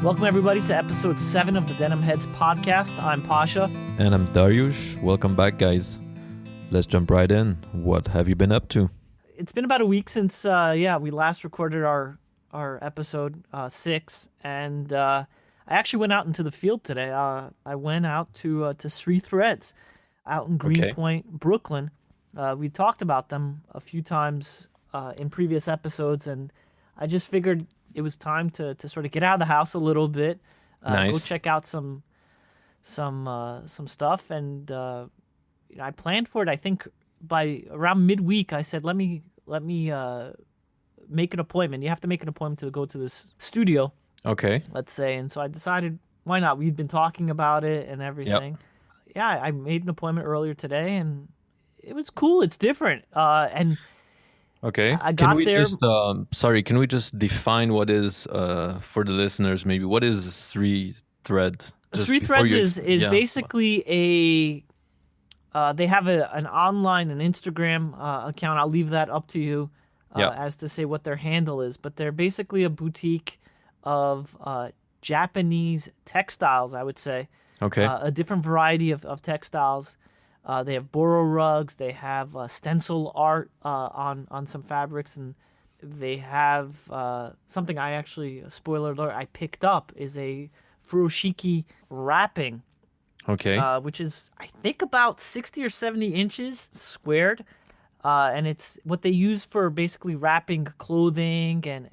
Welcome, everybody, to episode 7 of the Denim Heads podcast. I'm Pasha. And I'm Dariush. Welcome back, guys. Let's jump right in. What have you been up to? It's been about a week since, we last recorded our episode 6, and I actually went out into the field today. I went out to Srithread out in Greenpoint, Brooklyn. We talked about them a few times in previous episodes, and I just figured it was time to sort of get out of the house a little bit, Nice. go check out some stuff, and I planned for it. I think by around midweek, I said, let me make an appointment. You have to make an appointment to go to this studio, Okay. let's say. And so I decided, why not? We'd been talking about it and everything. Yeah, I made an appointment earlier today, and it was cool. It's different. And Okay. I got can we there. just can we just define what is for the listeners maybe what is Srithread? Srithread is basically they have an Instagram account. I'll leave that up to you as to say what their handle is. But they're basically a boutique of Japanese textiles, I would say. Okay. A different variety of textiles. They have boro rugs. They have stencil art on some fabrics, and they have something I actually, spoiler alert, I picked up is a furoshiki wrapping, Okay. which is I think about 60 or 70 inches squared, and it's what they use for basically wrapping clothing, and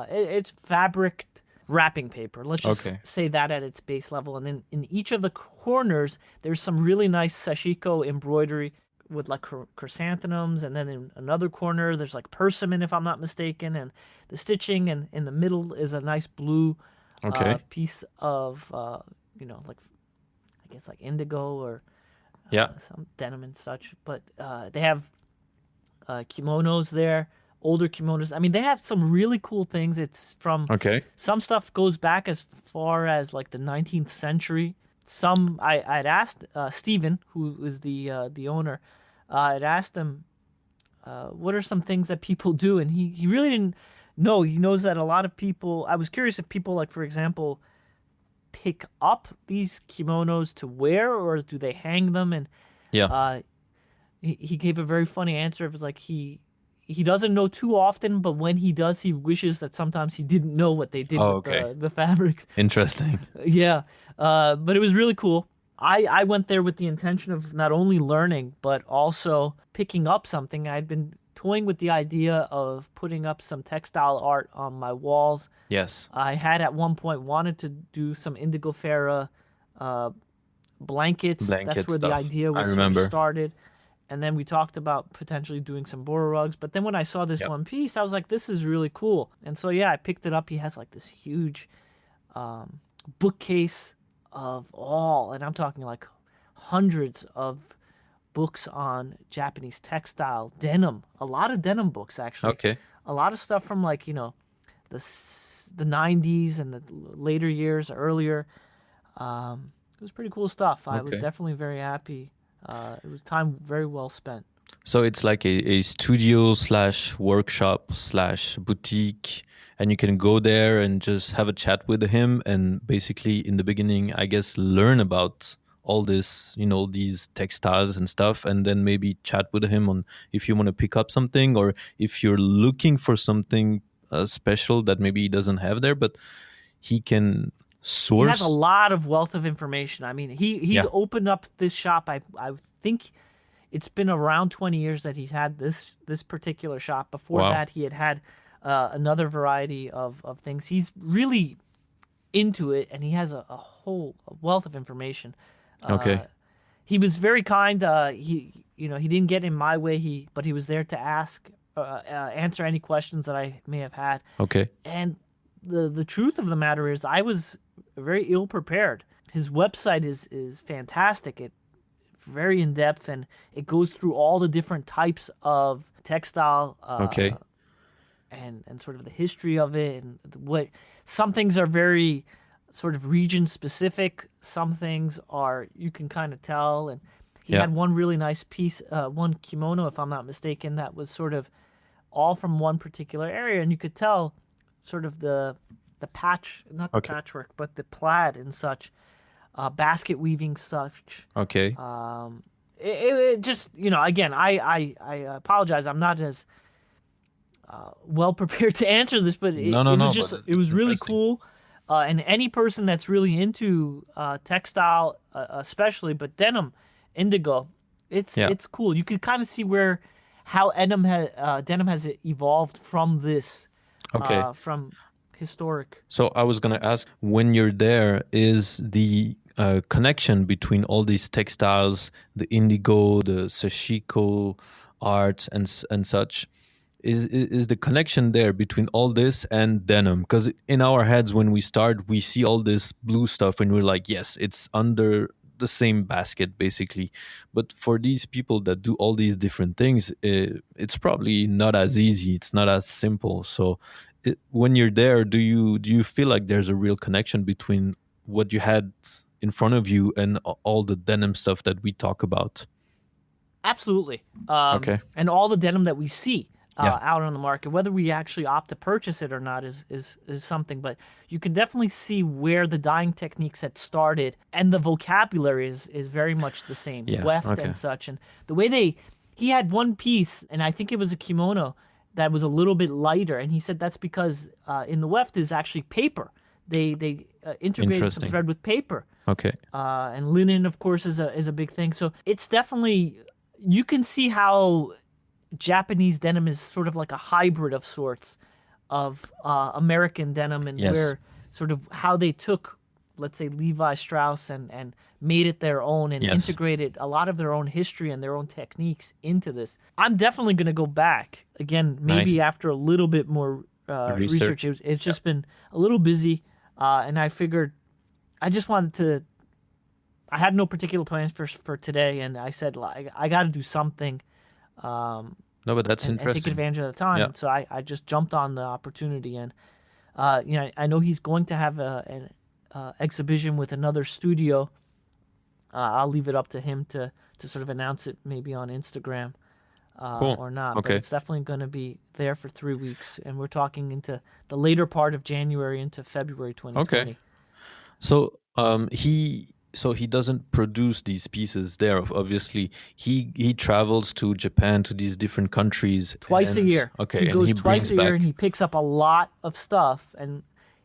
it's fabric wrapping paper. Let's just say that at its base level. And then in each of the corners, there's some really nice sashiko embroidery with like chrysanthemums. And then in another corner, there's like persimmon, if I'm not mistaken. And the stitching, and in the middle is a nice blue piece of, like, I guess like indigo or some denim and such. But they have kimonos there. Older kimonos. I mean, they have some really cool things. It's from some stuff goes back as far as like the 19th century. Some I'd asked Steven, who is the owner. I'd asked him what are some things that people do, and he really didn't know. He knows that a lot of people. I was curious if people, like, for example, pick up these kimonos to wear, or do they hang them? And he gave a very funny answer. It was like he doesn't know too often, but when he does, he wishes that sometimes he didn't know what they did with the fabrics. Interesting. Yeah, but it was really cool. I went there with the intention of not only learning, but also picking up something. I'd been toying with the idea of putting up some textile art on my walls. Yes. I had at one point wanted to do some indigo Farah blankets. That's where the idea was sort of started. And then we talked about potentially doing some boro rugs. But then when I saw this one piece, I was like, this is really cool. And so, I picked it up. He has like this huge bookcase of and I'm talking like hundreds of books on Japanese textile, denim. A lot of denim books, actually. Okay. A lot of stuff from like, the 90s and the later years, earlier. It was pretty cool stuff. I was definitely very happy. It was time very well spent. So it's like a studio / workshop / boutique, and you can go there and just have a chat with him, and basically in the beginning, I guess, learn about all this, these textiles and stuff, and then maybe chat with him on if you want to pick up something, or if you're looking for something special that maybe he doesn't have there, but he can source. He has a lot of wealth of information. I mean, he's opened up this shop. I think it's been around 20 years that he's had this particular shop. Before that, he had another variety of things. He's really into it, and he has a whole wealth of information. He was very kind. He didn't get in my way. But he was there to answer any questions that I may have had. Okay. And the truth of the matter is, I was very ill prepared. His website is fantastic. It's very in depth, and it goes through all the different types of textile. And sort of the history of it, and what some things are very sort of region specific. Some things are, you can kind of tell. And he had one really nice piece, one kimono, if I'm not mistaken, that was sort of all from one particular area, and you could tell sort of the not the patchwork, but the plaid and such, basket weaving such. Okay. It just, again, I apologize. I'm not as well prepared to answer this, but it was really cool. And any person that's really into textile, especially, but denim, indigo, it's cool. You can kind of see how denim has evolved from this, from historic. So I was gonna ask, when you're there, is the connection between all these textiles, the indigo, the sashiko art, and such, is the connection there between all this and denim? Because in our heads, when we start, we see all this blue stuff and we're like, yes, it's under the same basket basically. But for these people that do all these different things, it's probably not as easy, it's not as simple. So when you're there, do you feel like there's a real connection between what you had in front of you and all the denim stuff that we talk about? Absolutely. And all the denim that we see out on the market, whether we actually opt to purchase it or not is something, but you can definitely see where the dyeing techniques had started, and the vocabulary is very much the same, weft and such. And the way he had one piece, and I think it was a kimono that was a little bit lighter, and he said that's because in the weft is actually paper. They integrated some thread with paper. And linen, of course, is a big thing. So it's definitely, you can see how Japanese denim is sort of like a hybrid of sorts of American denim, and where sort of how they took, let's say, Levi Strauss and made it their own and integrated a lot of their own history and their own techniques into this. I'm definitely going to go back again, maybe after a little bit more research. It's just been a little busy, and I figured I just wanted to. I had no particular plans for today, and I said I got to do something. No, but that's interesting. And take advantage of the time. Yeah. So I just jumped on the opportunity, and I know he's going to have an exhibition with another studio. I'll leave it up to him to sort of announce it maybe on Instagram or not. But it's definitely going to be there for 3 weeks, and we're talking into the later part of January into February 2020. Okay. So he doesn't produce these pieces there. Obviously, he travels to Japan, to these different countries twice a year. Okay, he goes twice a year, and he picks up a lot of stuff. And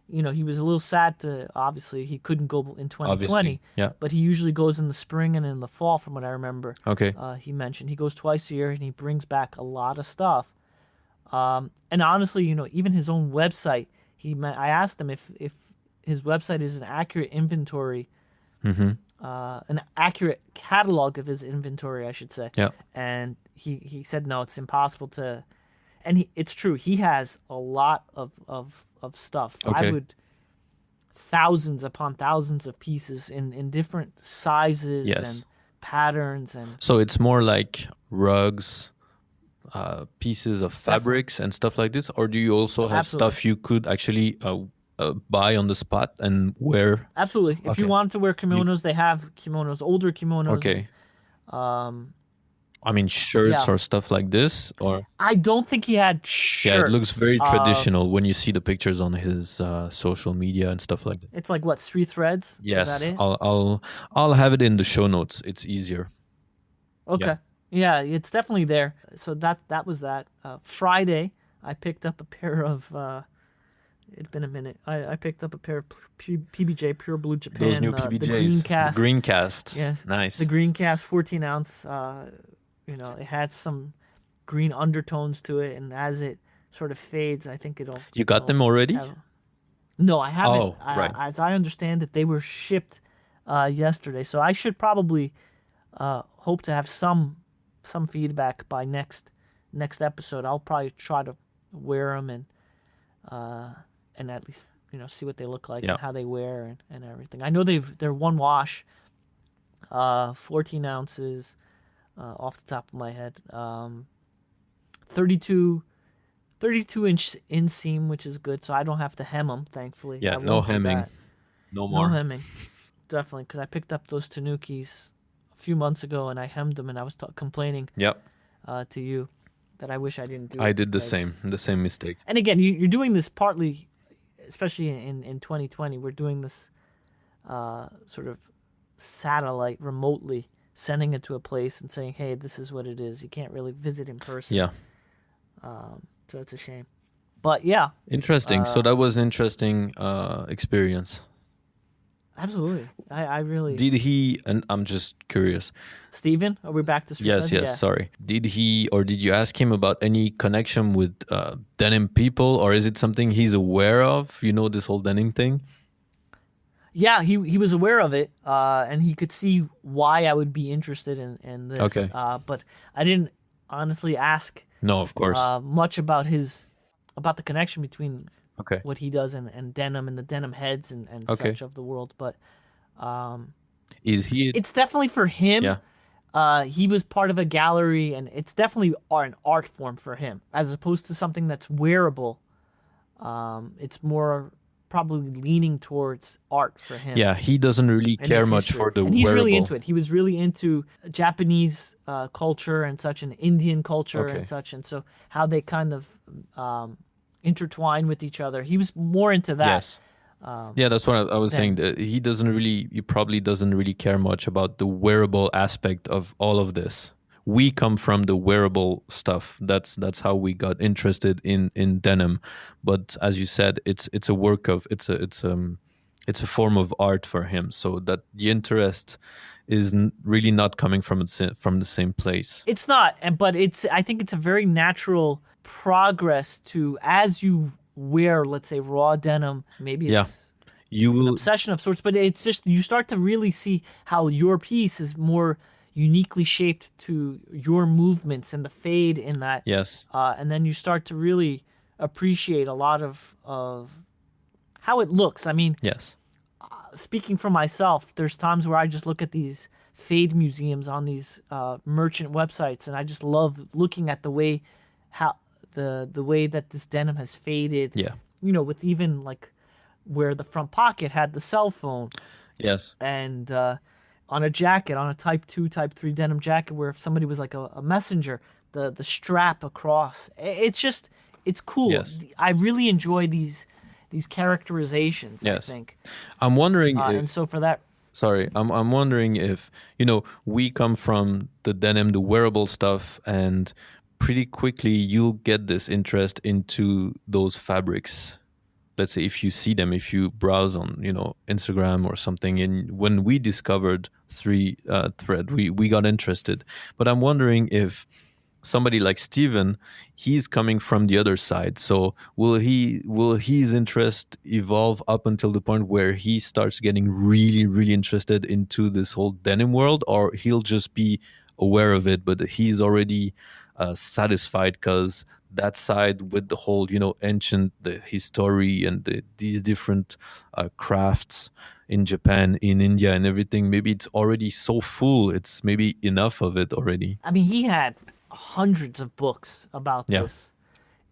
he was a little sad to, obviously he couldn't go in 2020. But he usually goes in the spring and in the fall, from what I remember. He mentioned he goes twice a year, and he brings back a lot of stuff. And honestly, even his own website. I asked him if his website is an accurate inventory. An accurate catalog of his inventory, I should say. And he said no, it's impossible to. And it's true. He has a lot of stuff. Thousands upon thousands of pieces in different sizes and patterns, and so it's more like rugs, pieces of fabrics and stuff like this, or do you also have stuff you could actually buy on the spot and wear? Absolutely. If you wanted to wear kimonos, they have kimonos, older kimonos. I mean, shirts or stuff like this, or I don't think he had shirts. Yeah, it looks very traditional when you see the pictures on his social media and stuff like that. It's like what, Srithreads? Yes, is that it? I'll have it in the show notes. It's easier. Okay. Yeah, it's definitely there. So that was that. Friday, I picked up a pair of. It'd been a minute. I picked up a pair of PBJ Pure Blue Japan. Those new PBJs. The Greencast. Yeah. Nice. The Greencast 14 ounce. It had some green undertones to it, and as it sort of fades, I think it'll. You got them already? No, I haven't. Oh, right. As I understand it, they were shipped yesterday, so I should probably hope to have some feedback by next episode. I'll probably try to wear them and at least see what they look like and how they wear and everything. I know they're one wash, 14 ounces, off the top of my head, 32 inch inseam, which is good, so I don't have to hem them, thankfully. Yeah, no hemming, no more. No hemming, definitely, because I picked up those Tanukis a few months ago and I hemmed them, and I was complaining to you that I wish I didn't do it. I did the same mistake. And again, you're doing this partly especially in 2020, we're doing this sort of satellite remotely, sending it to a place and saying, hey, this is what it is. You can't really visit in person. Yeah. So it's a shame. But yeah. Interesting. So that was an interesting experience. Absolutely. I really... Did he, and I'm just curious. Steven, are we back to Srithread? Yes, sorry. Did he, or did you ask him about any connection with denim people, or is it something he's aware of? You know, this whole denim thing? Yeah, he was aware of it, and he could see why I would be interested in this. Okay. But I didn't honestly ask No, of course. much about the connection between Okay. what he does and denim and the denim heads and Okay. such of the world. But Is he? it's definitely for him. Yeah. He was part of a gallery, and it's definitely an art form for him, as opposed to something that's wearable. It's more probably leaning towards art for him. Yeah, he doesn't really and care his much history. for the and he's wearable. really into it. He was really into Japanese culture and such, and Indian culture Okay. and such, and so how they kind of intertwine with each other. He was more into that. Yes. Yeah, that's what I was saying. That he probably doesn't really care much about the wearable aspect of all of this. We come from the wearable stuff. That's how we got interested in denim. But as you said, it's a work of it's a form of art for him. So that the interest is really not coming from the same place. It's not, but I think it's a very natural progress to, as you wear, let's say, raw denim, maybe it's You an will, obsession of sorts, but it's just, you start to really see how your piece is more uniquely shaped to your movements and the fade in that. yes. And then you start to really appreciate a lot of how it looks. I mean, Yes. speaking for myself, there's times where I just look at these fade museums on these merchant websites, and I just love looking at the way the way that this denim has faded. Yeah. You know, with even like where the front pocket had the cell phone, Yes. and on a jacket, on a Type 2, Type 3 denim jacket, where if somebody was like a messenger, the strap across, it's cool. Yes. I really enjoy these characterizations. Yes. I think. I'm wondering And so for that, Sorry, I'm wondering if, we come from the denim, the wearable stuff, and pretty quickly you'll get this interest into those fabrics. Let's say if you see them, if you browse on, Instagram or something, and when we discovered Srithread, we got interested. But I'm wondering if somebody like Steven, he's coming from the other side. So will his interest evolve up until the point where he starts getting really, really interested into this whole denim world, or he'll just be aware of it, but he's already satisfied because that side with the whole, ancient, the history and these different crafts in Japan, in India and everything, maybe it's already so full, it's maybe enough of it already. I mean, he had hundreds of books about Yeah. this,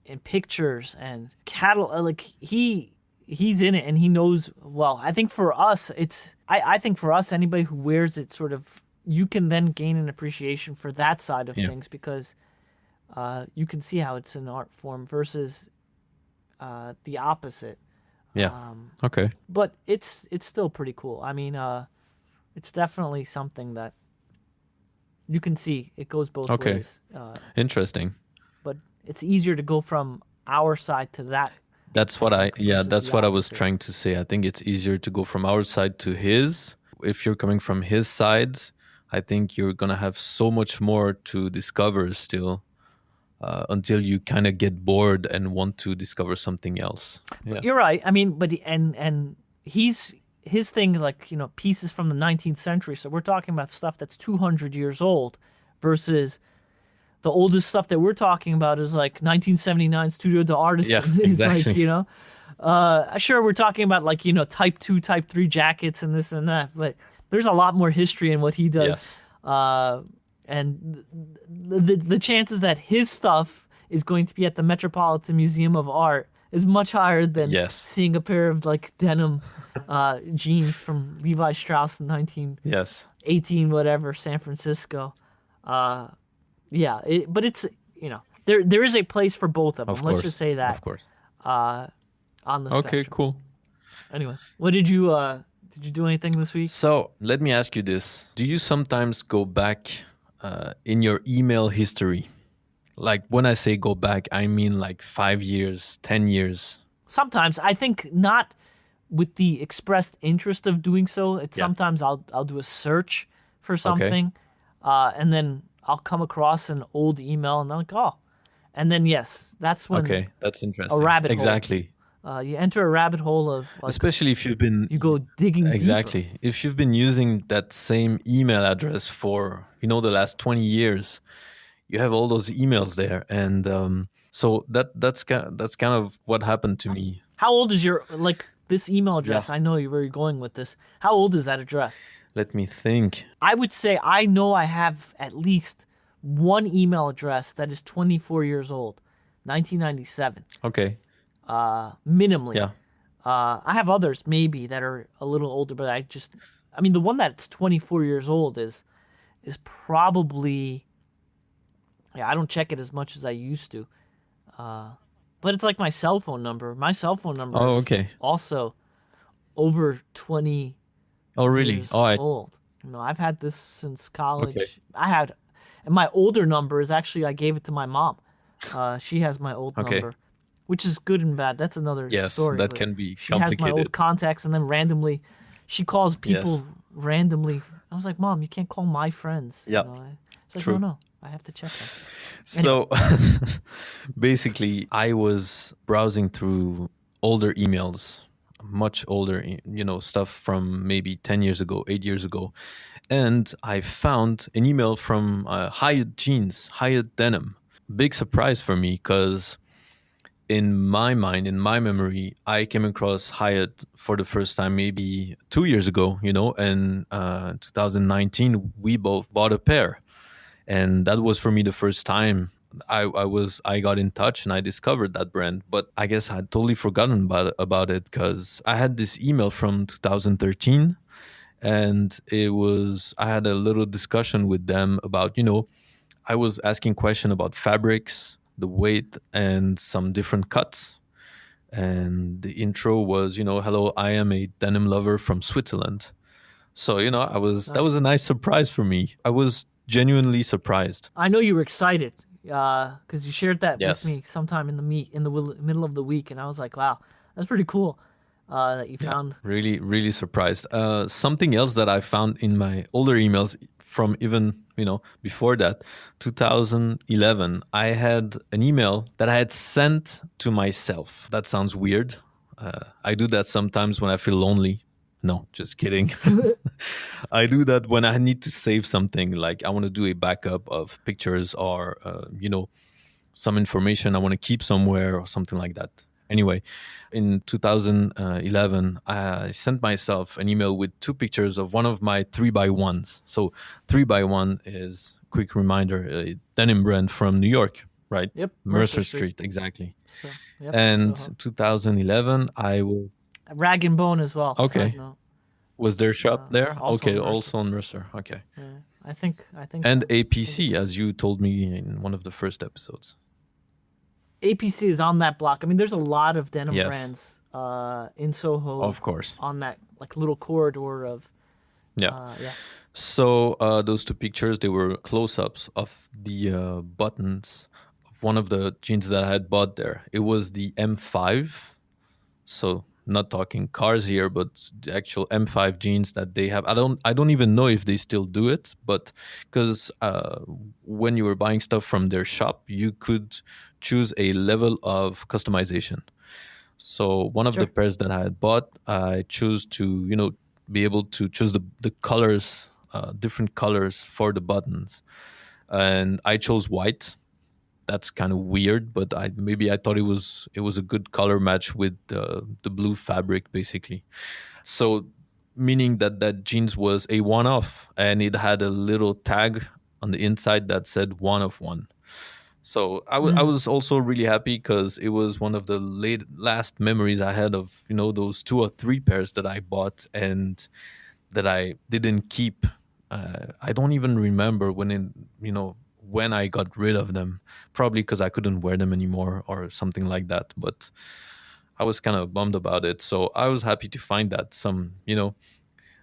and pictures and catalog. Like he's in it, and he knows well. I think for us, I think for us, anybody who wears it, sort of, you can then gain an appreciation for that side of things, because you can see how it's an art form versus the opposite. Yeah. Okay. But it's still pretty cool. I mean, it's definitely something that you can see. It goes both ways. Interesting. But it's easier to go from our side to that. That's what I was opposite. trying to say. I think it's easier to go from our side to his. If you're coming from his side, I think you're going to have so much more to discover still. Until you kind of get bored and want to discover something else. Yeah. You're right. I mean, but and his thing is like, pieces from the 19th century. So we're talking about stuff that's 200 years old, versus the oldest stuff that we're talking about is like 1979 Studio d'Artists. Yeah, It's exactly. like, sure, we're talking about like, Type 2, Type 3 jackets and this and that, but there's a lot more history in what he does. Yes. And the chances that his stuff is going to be at the Metropolitan Museum of Art is much higher than seeing a pair of like denim jeans from Levi Strauss in 1918, whatever, San Francisco. But it's, there is a place for both of them. Of Let's course. just say that. Of course. on the Okay, spectrum. cool. Anyway, what did you do anything this week? So let me ask you this. Do you sometimes go back in your email history? Like when I say go back, I mean like 5 years, 10 years. Sometimes I think not with the expressed interest of doing so. It's Yeah. sometimes I'll do a search for Okay. something, and then I'll come across an old email and I'm like, oh, and then yes, that's when Okay, that's a interesting. rabbit hole. Exactly. You enter a rabbit hole of like Especially if you've been you go digging deeper. exactly. If you've been using that same email address for, the last 20 years, you have all those emails there, and so that's kind of what happened to me. How old is your this email address? Yeah. I know where you're going with this. How old is that address? Let me think. I would say I know I have at least one email address that is 24 years old, 1997, Okay. minimally. Yeah. I have others maybe that are a little older, but I mean, the one that's 24 years old is probably, I don't check it as much as I used to. But it's like my cell phone number. My cell phone number Oh, is okay. also over 20 Oh, really? years Oh, old. I've had this since college. Okay. And my older number is actually, I gave it to my mom. She has my old Okay. number, which is good and bad. That's another Yes, story. that but can be she has my old complicated. contacts, and then randomly, she calls people Yes. randomly. I was like, Mom, you can't call my friends. Yeah. It's like, True. no, I have to check them. So basically, I was browsing through older emails, much older, stuff from maybe 10 years ago, 8 years ago. And I found an email from Hyatt Jeans, Hyatt Denim. Big surprise for me because in my mind, in my memory, I came across Hyatt for the first time maybe 2 years ago, and 2019, we both bought a pair. And that was for me the first time I got in touch and I discovered that brand. But I guess I'd totally forgotten about it because I had this email from 2013, and I had a little discussion with them about, I was asking question about fabrics, the weight, and some different cuts. And the intro was, hello, I am a denim lover from Switzerland. So, that was a nice surprise for me. I was genuinely surprised. I know you were excited because you shared that Yes. with me sometime in the middle of the week, and I was like, wow, that's pretty cool that you found. Really, really surprised. Something else that I found in my older emails from even, before that, 2011, I had an email that I had sent to myself. That sounds weird. I do that sometimes when I feel lonely. No, just kidding. I do that when I need to save something, like I want to do a backup of pictures or, some information I want to keep somewhere or something like that. Anyway, in 2011, I sent myself an email with 2 pictures of one of my 3x1s. So 3x1 is, quick reminder, a denim brand from New York, right? Yep, Mercer Street, exactly. So, yep, And so, 2011, I was... Rag and Bone as well. Okay. Side note. Was their shop there? also Okay, on Mercer. also on Mercer. Okay. Yeah, I think. And so. APC, as you told me in one of the first episodes. APC is on that block. I mean, there's a lot of denim Yes. brands in Soho. Of course. On that little corridor of. Yeah. Yeah. So those 2 pictures, they were close-ups of the buttons of one of the jeans that I had bought there. It was the M5. So not talking cars here, but the actual M5 jeans that they have. I don't even know if they still do it, but because when you were buying stuff from their shop, you could choose a level of customization. So one of the pairs that I had bought, I chose to, be able to choose the colors, different colors for the buttons. And I chose white. That's kind of weird, but I thought it was a good color match with the blue fabric, basically. So meaning that jeans was a one-off, and it had a little tag on the inside that said 1 of 1. So I was also really happy because it was one of the last memories I had of those 2 or 3 pairs that I bought and that I didn't keep. I don't even remember when I got rid of them, probably because I couldn't wear them anymore or something like that. But I was kind of bummed about it. So I was happy to find that some,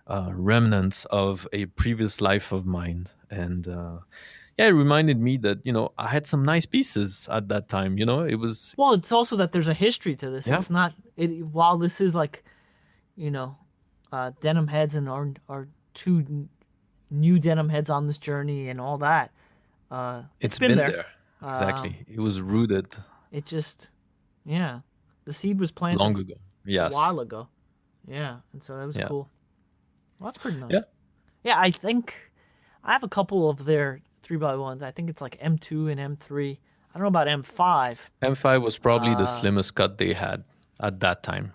remnants of a previous life of mine. And yeah, it reminded me that, I had some nice pieces at that time. It was, Well, it's also that there's a history to this. yeah, It's not while this is like, you know, denim heads and our two new denim heads on this journey and all that. It's been there. Exactly. It was rooted It just, yeah, the seed was planted long ago. a Yes. while ago. Yeah, and so that was Yeah. cool. Well, that's pretty nice. Yeah. Yeah, I think I have a couple of their 3x1s. I think it's like M2 and M3. I don't know about M5. M5 was probably the slimmest cut they had at that time.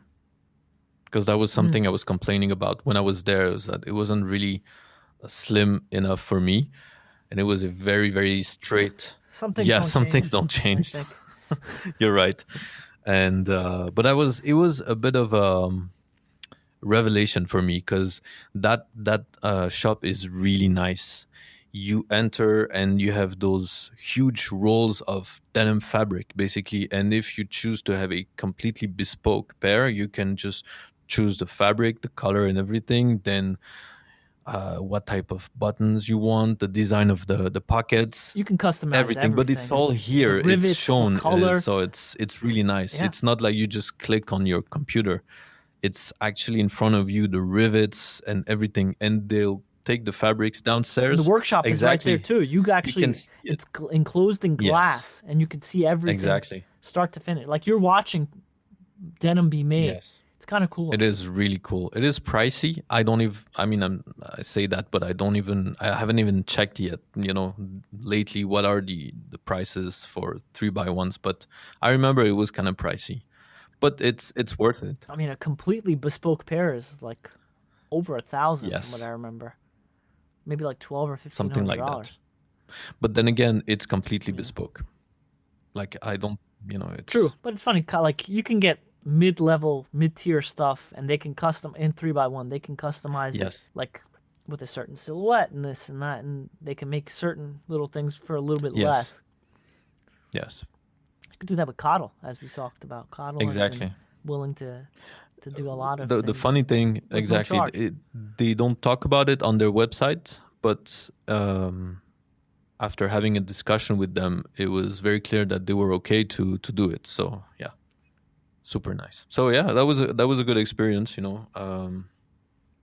Because that was something I was complaining about when I was there, was that it wasn't really slim enough for me. And it was a very, very straight. Some things Yeah, don't some change, things don't change. I think. You're right. And but it was a bit of a revelation for me, because that shop is really nice. You enter and you have those huge rolls of denim fabric, basically. And if you choose to have a completely bespoke pair, you can just choose the fabric, the color, and everything. Then what type of buttons you want, the design of the pockets, You can customize everything. But it's all here. The rivets, it's shown, the color. so it's really nice. Yeah. It's not like you just click on your computer. It's actually in front of you, the rivets and everything, and they'll take the fabrics downstairs. The workshop Exactly. is right there too. You actually, can see it. it's enclosed in glass, and you can see everything Exactly. start to finish. Like you're watching denim be made. Yes. It's kind of cool. It is really cool. It is pricey. I say that, but I haven't even checked yet, lately what are the prices for 3x1s, but I remember it was kind of pricey. But it's worth it. I mean, a completely bespoke pair is like over 1,000 Yes. from what I remember. Maybe like 12 or 15 Something like dollars. that. But then again, it's completely bespoke. Like I don't, it's True, but it's funny. Like you can get mid-tier stuff, and they can custom in 3x1. They can customize it, Yes. like with a certain silhouette and this and that, and they can make certain little things for a little bit Yes. less. Yes. You could do that with Coddle, as we talked about. Coddle has been Exactly. willing to do a lot of The things funny thing, no exactly, charge. they don't talk about it on their website, but after having a discussion with them, it was very clear that they were okay to do it. So yeah, super nice. So yeah, that was a good experience.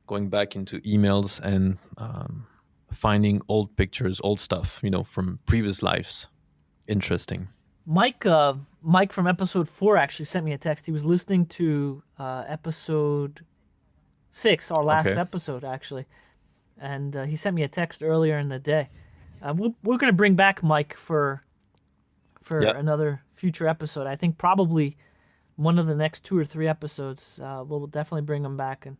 Going back into emails and finding old pictures, old stuff, from previous lives. Interesting. Mike from episode 4 actually sent me a text. He was listening to episode 6, our last Okay. episode actually, and he sent me a text earlier in the day. We're going to bring back Mike for Yeah. another future episode. I think probably one of the next 2 or 3 episodes. We'll definitely bring him back, and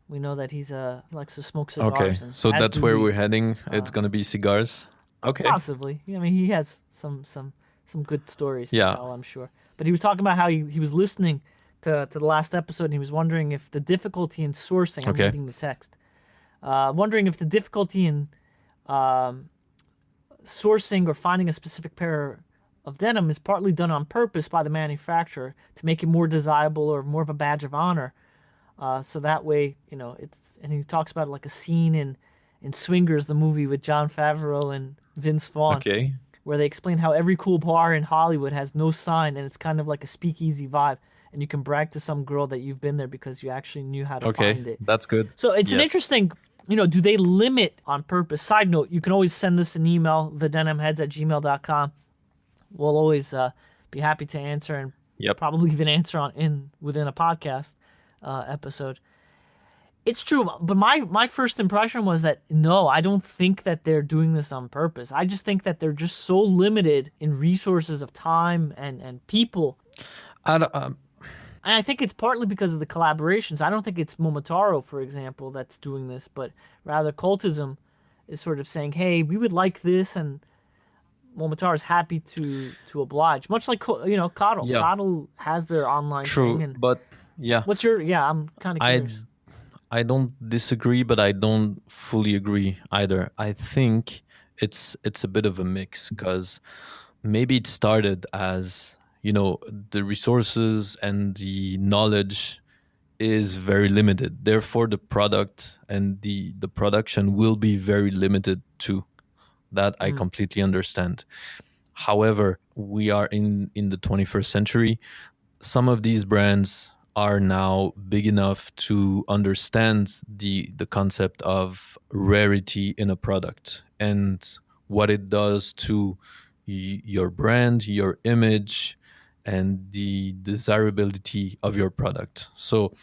we know that he's likes to smoke cigars. Okay, and so as that's do where we. we're heading. It's gonna be cigars. Okay. Possibly. I mean, he has some good stories Yeah. to tell, I'm sure. But he was talking about how he was listening to the last episode, and he was wondering if the difficulty in sourcing, I'm Okay. reading the text, wondering if the difficulty in sourcing or finding a specific pair of denim is partly done on purpose by the manufacturer to make it more desirable or more of a badge of honor. So that way, it's, and he talks about like a scene in Swingers, the movie with Jon Favreau and Vince Vaughn, Okay. where they explain how every cool bar in Hollywood has no sign, and it's kind of like a speakeasy vibe, and you can brag to some girl that you've been there because you actually knew how to Okay. find it. That's good. So it's an Yes. interesting, do they limit on purpose? Side note, you can always send us an email, thedenimheads@gmail.com. We'll always be happy to answer, and Yep. probably even answer within a podcast episode. It's true, but my first impression was that no, I don't think that they're doing this on purpose. I just think that they're just so limited in resources of time and people. I don't, And I think it's partly because of the collaborations. I don't think it's Momotaro, for example, that's doing this, but rather Cultism is sort of saying, hey, we would like this, and Momotaro is happy to oblige. Much like, Coddle. Yeah. Coddle has their online true, thing. And but yeah, what's your, I'm kind of curious. I don't disagree, but I don't fully agree either. I think it's a bit of a mix, because maybe it started as, the resources and the knowledge is very limited. Therefore, the product and the production will be very limited too. That I completely understand. However, we are in the 21st century. Some of these brands are now big enough to understand the concept of rarity in a product and what it does to your brand, your image, and the desirability of your product. So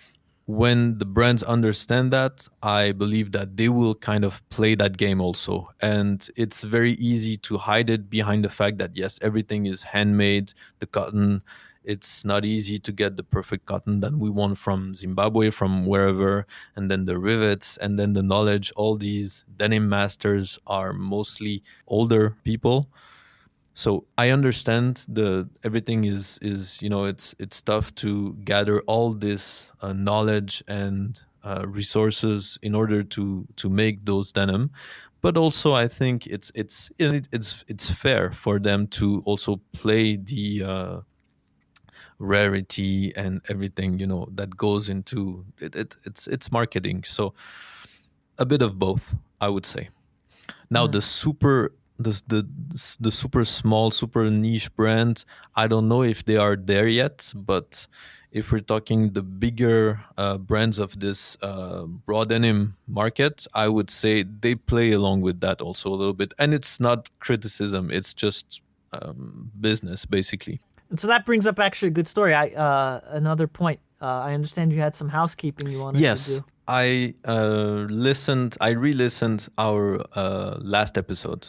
when the brands understand that, I believe that they will kind of play that game also. And it's very easy to hide it behind the fact that, yes, everything is handmade, the cotton. It's not easy to get the perfect cotton that we want from Zimbabwe, from wherever, and then the rivets, and then the knowledge. All these denim masters are mostly older people. So I understand everything is it's tough to gather all this knowledge and resources in order to make those denim, but also I think it's fair for them to also play the rarity and everything that goes into it. It's marketing, so a bit of both, I would say. Now the super small, super niche brands, I don't know if they are there yet, but if we're talking the bigger brands of this raw denim market, I would say they play along with that also a little bit. And it's not criticism; it's just business, basically. And so that brings up actually a good story. Another point. I understand you had some housekeeping you wanted to do. I re-listened our last episode,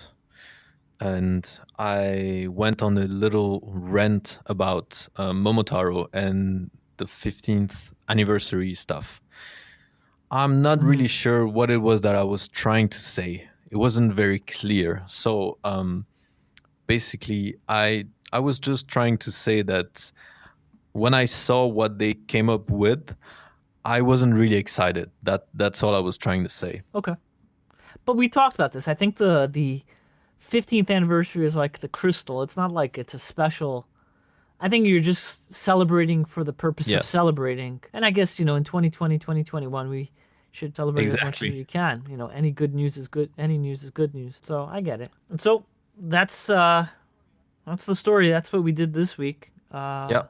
and I went on a little rant about Momotaro and the 15th anniversary stuff. I'm not really sure what it was that I was trying to say. It wasn't very clear. So basically, I was just trying to say that when I saw what they came up with, I wasn't really excited. That's all I was trying to say. Okay. But we talked about this. I think the 15th anniversary is like the crystal. It's not like it's a special. I think you're just celebrating for the purpose of celebrating. And I guess, in 2020, 2021, we should celebrate as much as you can. Any good news is good. Any news is good news. So I get it. And so that's the story. That's what we did this week. I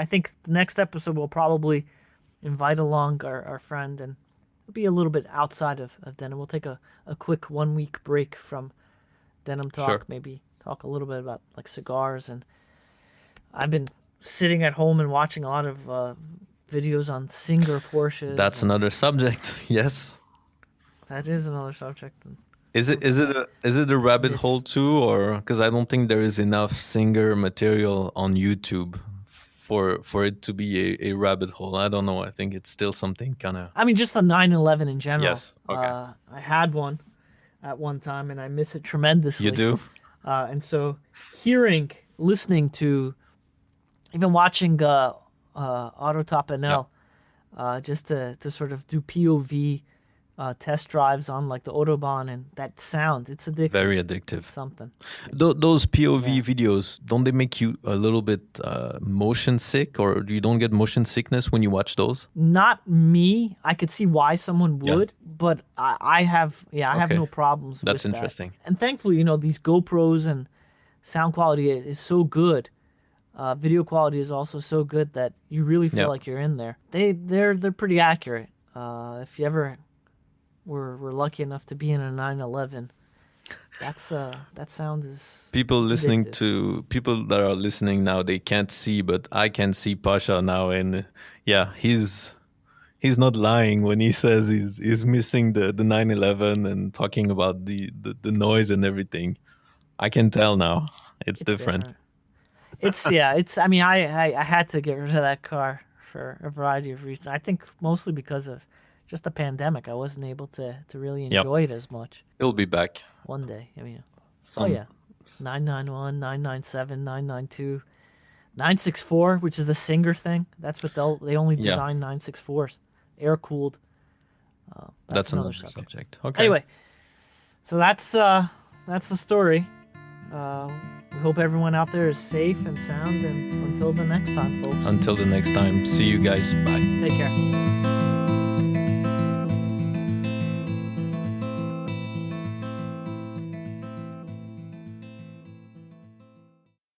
think the next episode we'll probably invite along our friend, and it'll be a little bit outside of denim. We'll take a quick 1 week break from denim talk, Sure. maybe talk a little bit about like cigars. And I've been sitting at home and watching a lot of videos on Singer Porsches. That's another subject. Yes. That is another subject. Is it a rabbit hole too, or because I don't think there is enough Singer material on YouTube for it to be a rabbit hole. I don't know. I think it's still something kind of. I mean, just the 911 in general. Yes. Okay. I had one at one time, and I miss it tremendously. You do? And so listening to, even watching Autotop NL, just to sort of do POV test drives on like the Autobahn, and that sound, it's addictive. Very addictive. Something. Those POV videos, don't they make you a little bit motion sick, or you don't get motion sickness when you watch those? Not me. I could see why someone would, but I have no problems with that. That's interesting. And thankfully, these GoPros and sound quality is so good. Video quality is also so good that you really feel like you're in there. They're pretty accurate. If you ever were lucky enough to be in a 911, that sound is people addictive. People that are listening now, they can't see, but I can see Pasha now, and he's not lying when he says he's missing the 911 and talking about the noise and everything. I can tell now. It's different. I mean, I had to get rid of that car for a variety of reasons. I think mostly because of just the pandemic. I wasn't able to really enjoy it as much. It'll be back one day. I mean, 991, 997, 992, 964, which is the Singer thing. That's what they only design 964s, air cooled. That's another subject. Okay. Anyway, so that's the story. We We hope everyone out there is safe and sound. And until the next time, folks. Until the next time, see you guys. Bye. Take care.